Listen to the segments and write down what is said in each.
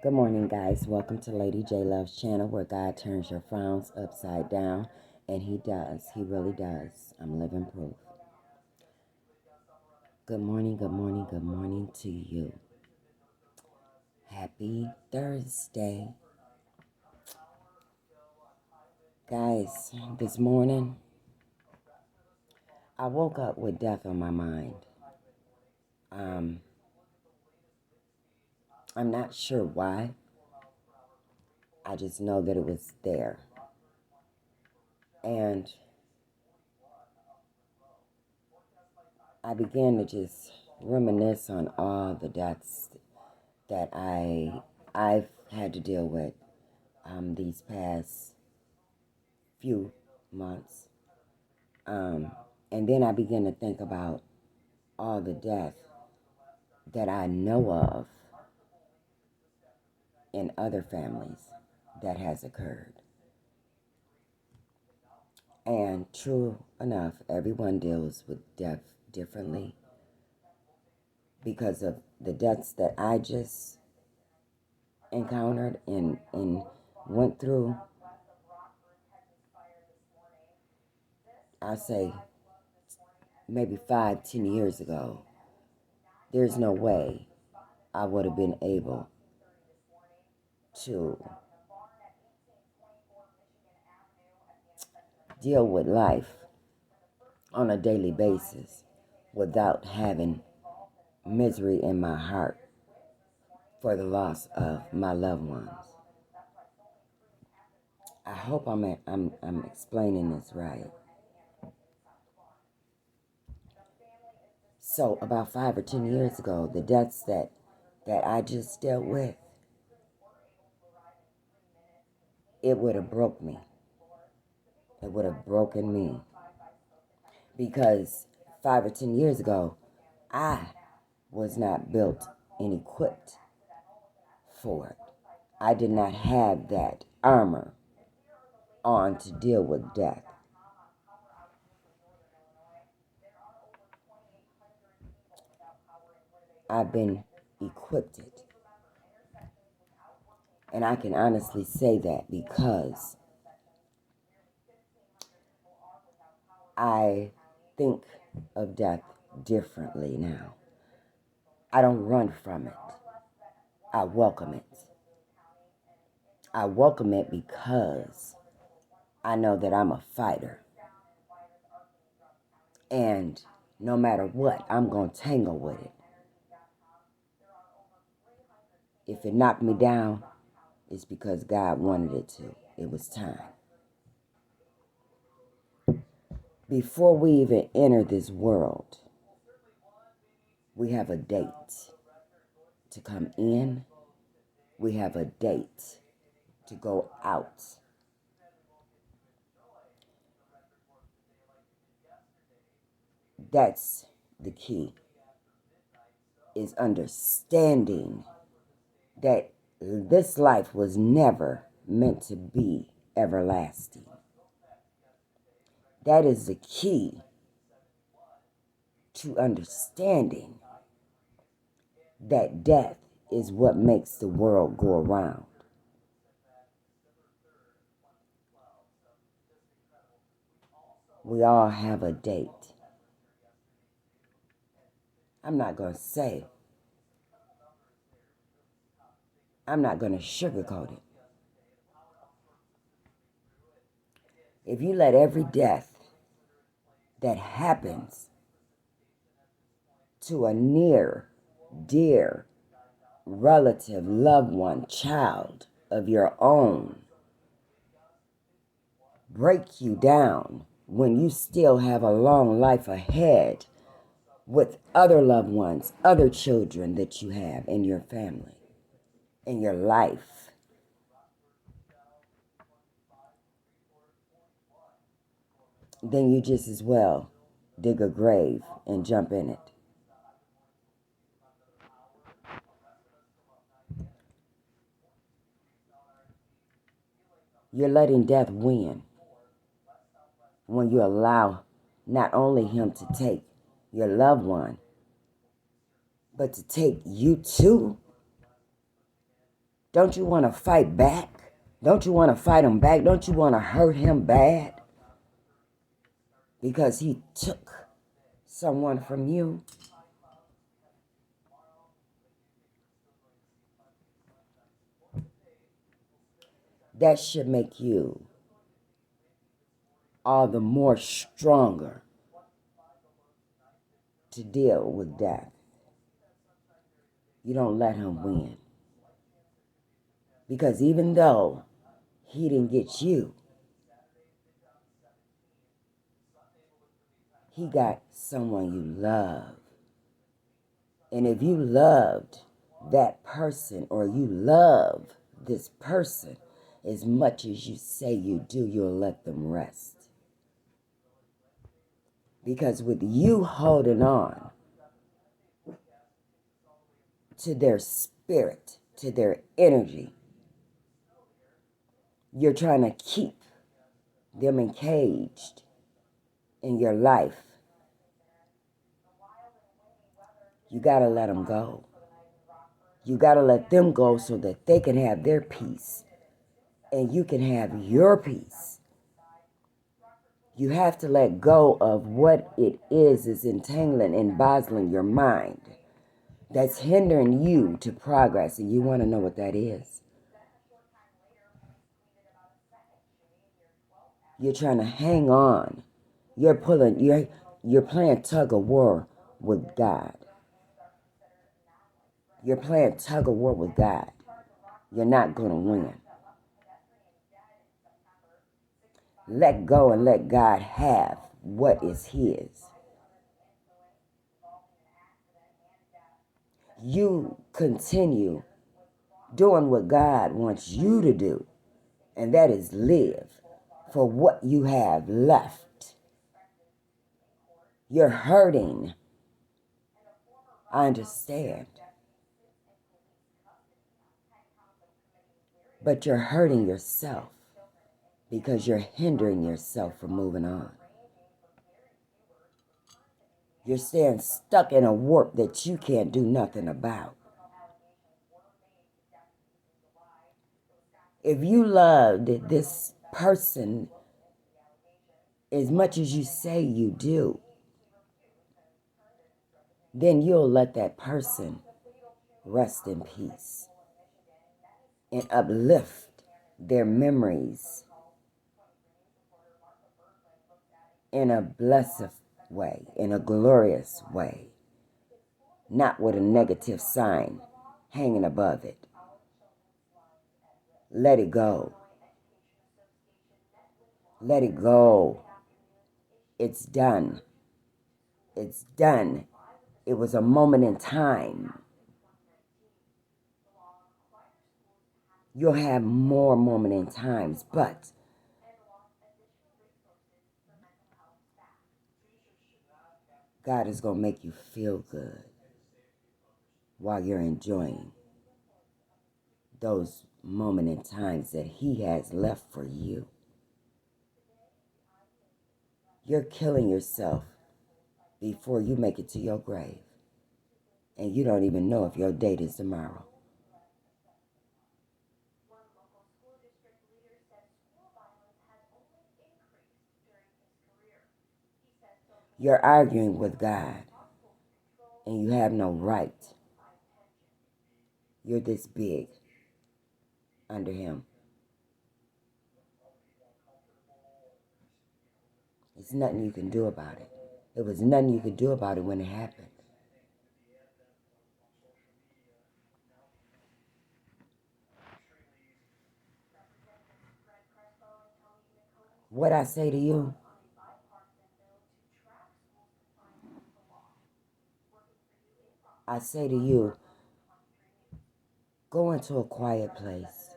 Good morning, guys. Welcome to Lady J Love's channel where God turns your frowns upside down. And He does. He really does. I'm living proof. Good morning, good morning, good morning to you. Happy Thursday. Guys, this morning, I woke up with death on my mind. I'm not sure why. I just know that it was there. And I began to just reminisce on all the deaths that I've had to deal with these past few months. And then I began to think about all the death that I know of in other families that has occurred. And true enough, everyone deals with death differently because of the deaths that I just encountered and went through. I say maybe 5-10 years ago, there's no way I would have been able to deal with life on a daily basis without having misery in my heart for the loss of my loved ones. I hope I'm explaining this right. So about 5 or 10 years ago, the deaths that I just dealt with, it would have broke me. It would have broken me. Because 5 or 10 years ago, I was not built and equipped for it. I did not have that armor on to deal with death. I've been equipped it. And I can honestly say that because I think of death differently now. I don't run from it. I welcome it. I welcome it because I know that I'm a fighter. And no matter what, I'm going to tangle with it. If it knocked me down, it's because God wanted it to. It was time. Before we even enter this world, we have a date to come in. We have a date to go out. That's the key, is understanding that this life was never meant to be everlasting. That is the key to understanding that death is what makes the world go around. We all have a date. I'm not going to sugarcoat it. If you let every death that happens to a near, dear relative, loved one, child of your own break you down when you still have a long life ahead with other loved ones, other children that you have in your family, in your life. Then you just as well dig a grave and jump in it. You're letting death win when you allow not only him to take your loved one, but to take you too. Don't you want to fight back? Don't you want to fight him back? Don't you want to hurt him bad? Because he took someone from you? That should make you all the more stronger to deal with death. You don't let him win. Because even though he didn't get you, he got someone you love. And if you loved that person, or you love this person as much as you say you do, you'll let them rest. Because with you holding on to their spirit, to their energy, you're trying to keep them encaged in your life. You got to let them go. You got to let them go so that they can have their peace and you can have your peace. You have to let go of what it is entangling and bozzling your mind that's hindering you to progress, and you want to know what that is. You're trying to hang on. You're playing tug of war with God. You're playing tug of war with God. You're not going to win. Let go and let God have what is his. You continue doing what God wants you to do, and that is live for what you have left. You're hurting. I understand. But you're hurting yourself because you're hindering yourself from moving on. You're staying stuck in a warp that you can't do nothing about. If you loved this person as much as you say you do, then you'll let that person rest in peace and uplift their memories in a blessed way, in a glorious way, not with a negative sign hanging above it. Let it go. Let it go. It's done. It's done. It was a moment in time. You'll have more moment in times, but God is going to make you feel good while you're enjoying those moment in times that he has left for you. You're killing yourself before you make it to your grave. And you don't even know if your date is tomorrow. You're arguing with God, and you have no right. You're this big under him. There's nothing you can do about it. There was nothing you could do about it when it happened. What I say to you, I say to you, go into a quiet place.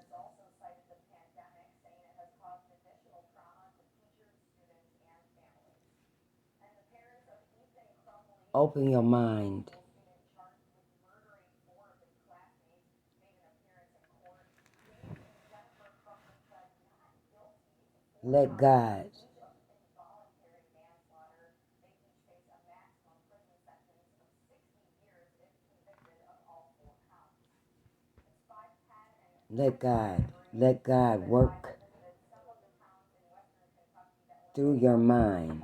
Open your mind. Let God Let God work through your mind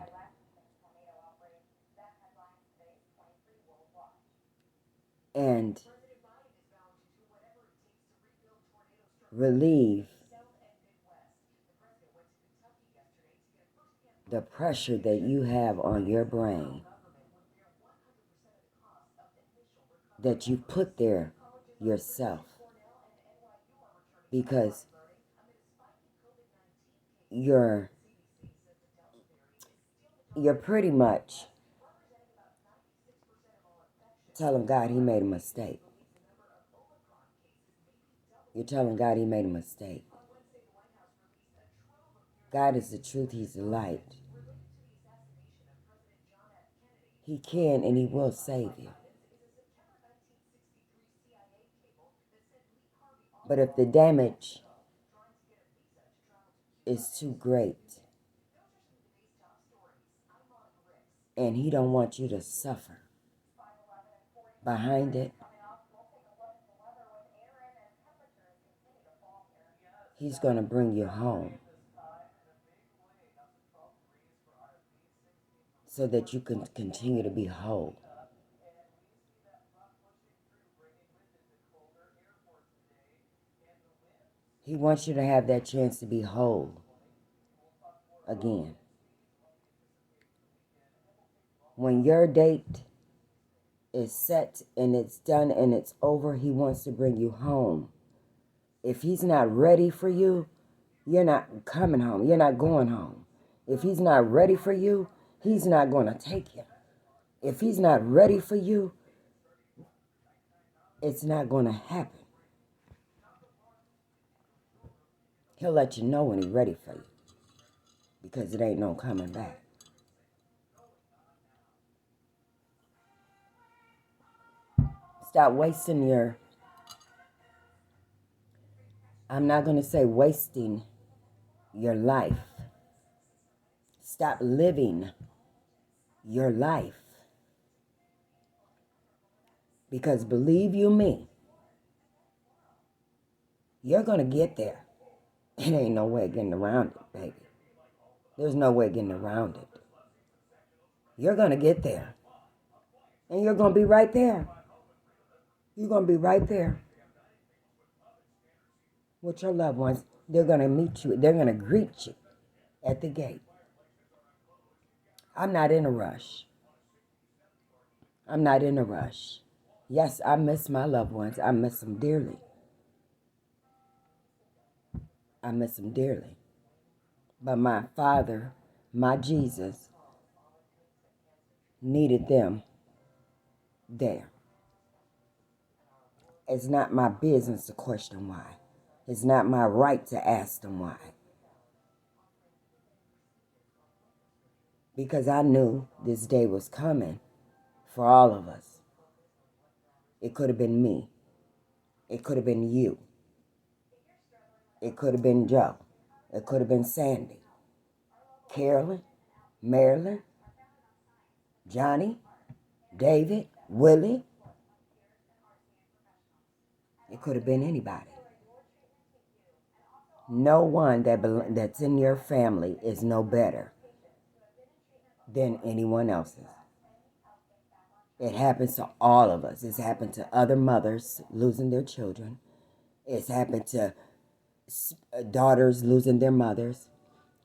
and relieve the pressure that you have on your brain that you put there yourself, because you're pretty much telling God he made a mistake. You're telling God he made a mistake. God is the truth, he's the light. He can and he will save you. But if the damage is too great and he don't want you to suffer behind it, he's going to bring you home so that you can continue to be whole. He wants you to have that chance to be whole again. When your date is set and it's done and it's over, he wants to bring you home. If he's not ready for you, you're not coming home. You're not going home. If he's not ready for you, he's not going to take you. If he's not ready for you, it's not going to happen. He'll let you know when he's ready for you, because it ain't no coming back. Stop wasting I'm not going to say wasting your life. Stop living your life. Because believe you me, you're going to get there. It ain't no way getting around it, baby. There's no way getting around it. You're going to get there. And you're going to be right there. You're going to be right there with your loved ones. They're going to meet you. They're going to greet you at the gate. I'm not in a rush. I'm not in a rush. Yes, I miss my loved ones. I miss them dearly. I miss them dearly. But my Father, my Jesus, needed them there. It's not my business to question why. It's not my right to ask them why. Because I knew this day was coming for all of us. It could have been me. It could have been you. It could have been Joe. It could have been Sandy, Carolyn, Marilyn, Johnny, David, Willie. It could have been anybody. No one that's in your family is no better than anyone else's. It happens to all of us. It's happened to other mothers losing their children. It's happened to daughters losing their mothers.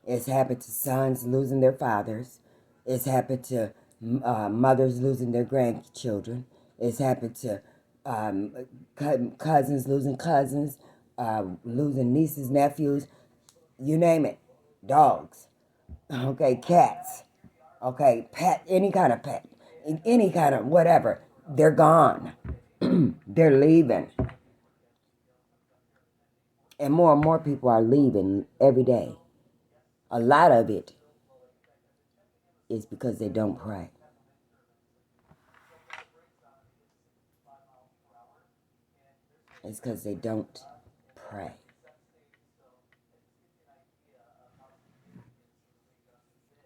It's happened to sons losing their fathers. It's happened to mothers losing their grandchildren. It's happened to cousins losing cousins, losing nieces, nephews, you name it. Dogs, okay, cats, okay, pet, any kind of pet, any kind of whatever. They're gone. They're leaving. And more people are leaving every day. A lot of it is because they don't pray. It's because they don't pray.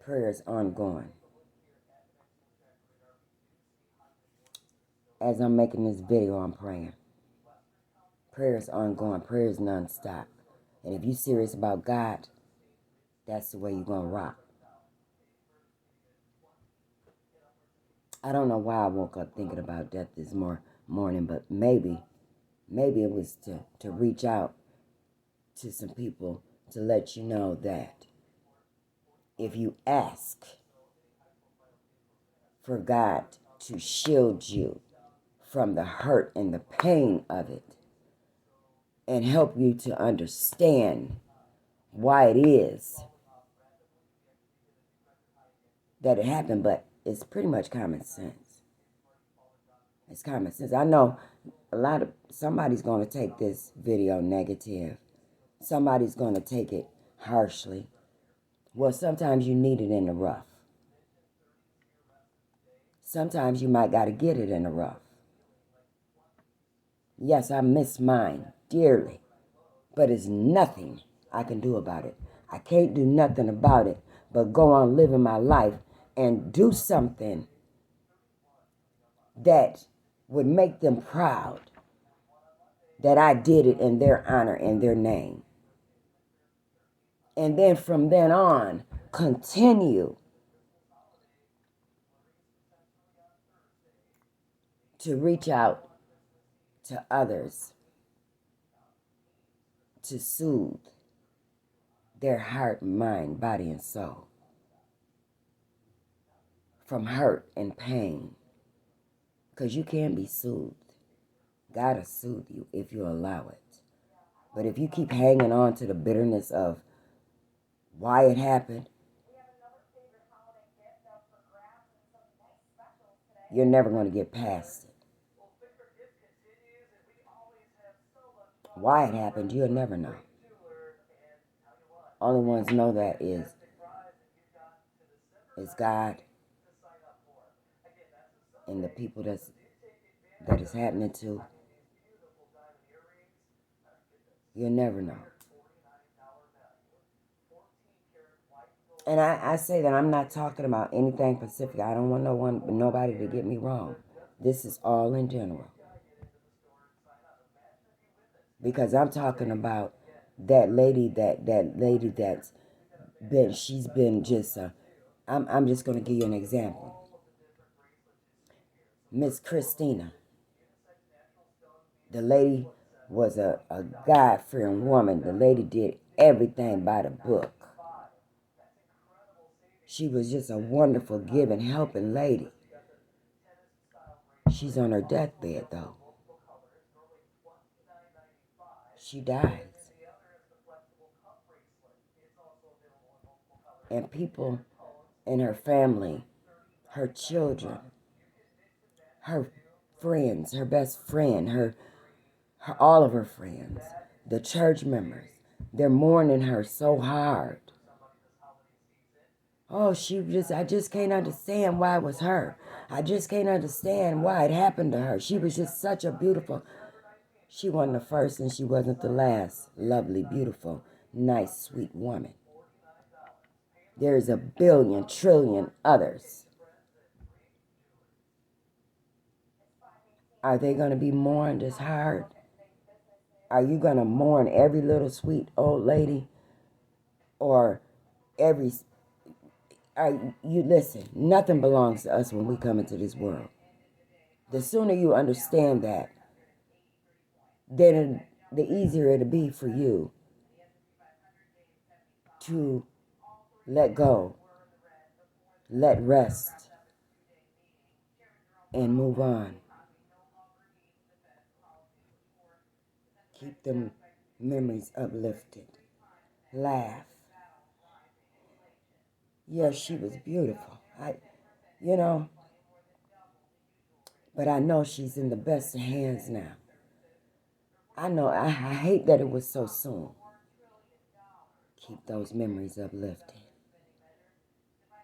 Prayer is ongoing. As I'm making this video, I'm praying. Prayer is ongoing. Prayer is nonstop. And if you're serious about God, that's the way you're going to rock. I don't know why I woke up thinking about death this morning, but maybe it was to reach out to some people to let you know that if you ask for God to shield you from the hurt and the pain of it and help you to understand why it is that it happened, but it's pretty much common sense. It's common sense. I know somebody's going to take this video negative. Somebody's going to take it harshly. Well, sometimes you need it in the rough. Sometimes you might got to get it in the rough. Yes, I miss mine dearly, but it's nothing I can do about it. I can't do nothing about it but go on living my life and do something that would make them proud that I did it in their honor and their name. And then from then on, continue to reach out to others to soothe their heart, mind, body, and soul from hurt and pain. Because you can be soothed. God will soothe you if you allow it. But if you keep hanging on to the bitterness of why it happened, you're never going to get past it. Why it happened, you'll never know. Only ones know that is God and the people that it's happening to. You'll never know. And I say that I'm not talking about anything specific. I don't want nobody to get me wrong. This is all in general. Because I'm talking about that lady that's been, she's been just I'm just going to give you an example. Miss Christina. The lady was a God-fearing woman. The lady did everything by the book. She was just a wonderful, giving, helping lady. She's on her deathbed, though. She dies. And people in her family, her children, her friends, her best friend, her all of her friends, the church members, they're mourning her so hard. Oh, I just can't understand why it was her. I just can't understand why it happened to her. She was just such a beautiful, she wasn't the first and she wasn't the last. Lovely, beautiful, nice, sweet woman. There's a billion, trillion others. Are they going to be mourned as hard? Are you going to mourn every little sweet old lady? Or you listen, nothing belongs to us when we come into this world. The sooner you understand that, then the easier it'll be for you to let go, let rest, and move on. Keep them memories uplifted. Laugh. Yes, she was beautiful. But I know she's in the best of hands now. I know, I hate that it was so soon. Keep those memories uplifted.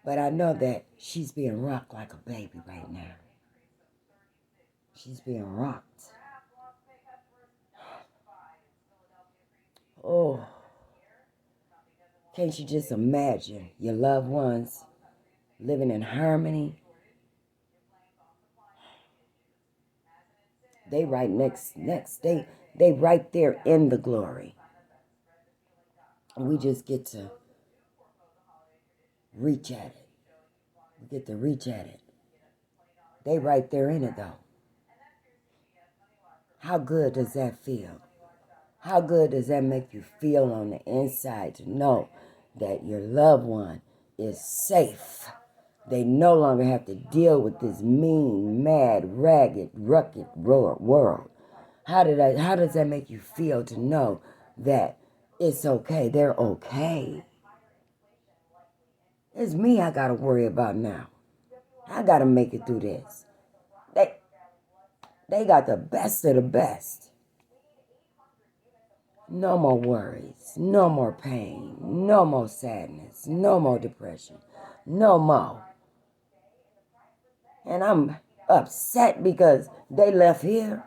But I know that she's being rocked like a baby right now. She's being rocked. Oh, can't you just imagine your loved ones living in harmony? They right next They right there in the glory. And we just get to reach at it. We get to reach at it. They right there in it though. How good does that feel? How good does that make you feel on the inside to know that your loved one is safe? They no longer have to deal with this mean, mad, ragged, rugged world. How does that make you feel to know that it's okay? They're okay. It's me I gotta worry about now. I gotta make it through this. They got the best of the best. No more worries, no more pain, no more sadness, no more depression, no more. And I'm upset because they left here.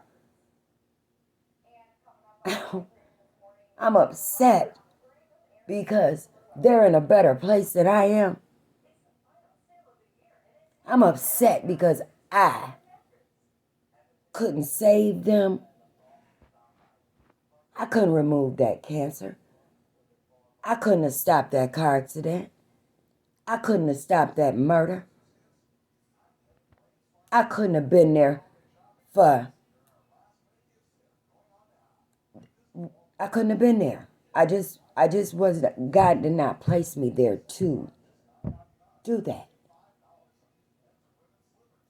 I'm upset because they're in a better place than I am. I'm upset because I couldn't save them. I couldn't remove that cancer. I couldn't have stopped that car accident. I couldn't have stopped that murder. I couldn't have been there I couldn't have been there. I just wasn't, God did not place me there to do that.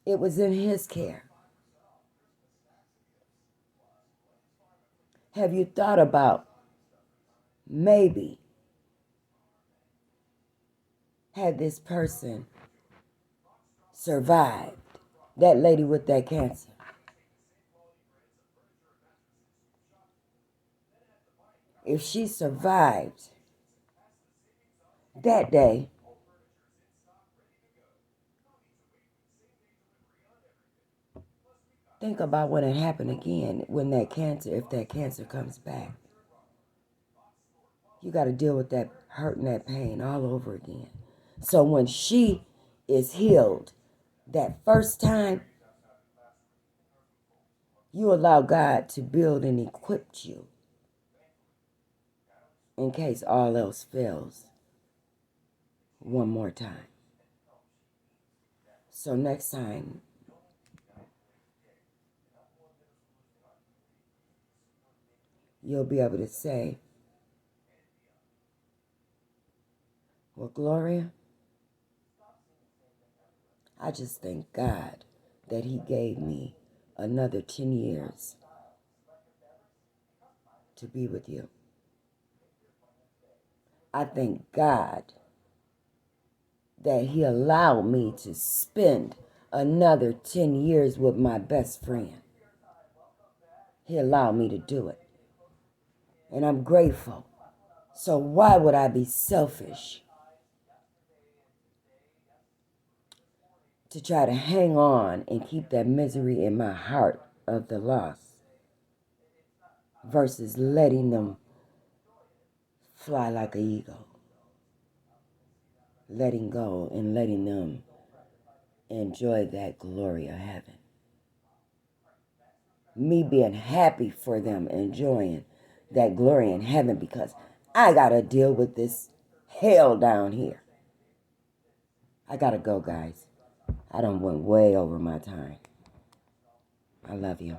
It was in His care. Have you thought about maybe had this person survived, that lady with that cancer? If she survived that day, think about when it happened again, if that cancer comes back. You got to deal with that hurt and that pain all over again. So when she is healed that first time, you allow God to build and equip you in case all else fails one more time. So next time, you'll be able to say, well, Gloria, I just thank God that He gave me another 10 years to be with you. I thank God that He allowed me to spend another 10 years with my best friend. He allowed me to do it. And I'm grateful. So why would I be selfish to try to hang on and keep that misery in my heart of the loss versus letting them fly like an eagle? Letting go and letting them enjoy that glory of heaven. Me being happy for them enjoying that glory in heaven because I got to deal with this hell down here. I got to go, guys. I done went way over my time. I love you.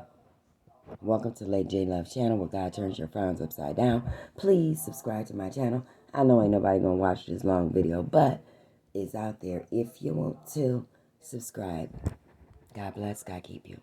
Welcome to Lady J Love channel where God turns your frowns upside down. Please subscribe to my channel. I know ain't nobody going to watch this long video, but it's out there if you want to subscribe. God bless. God keep you.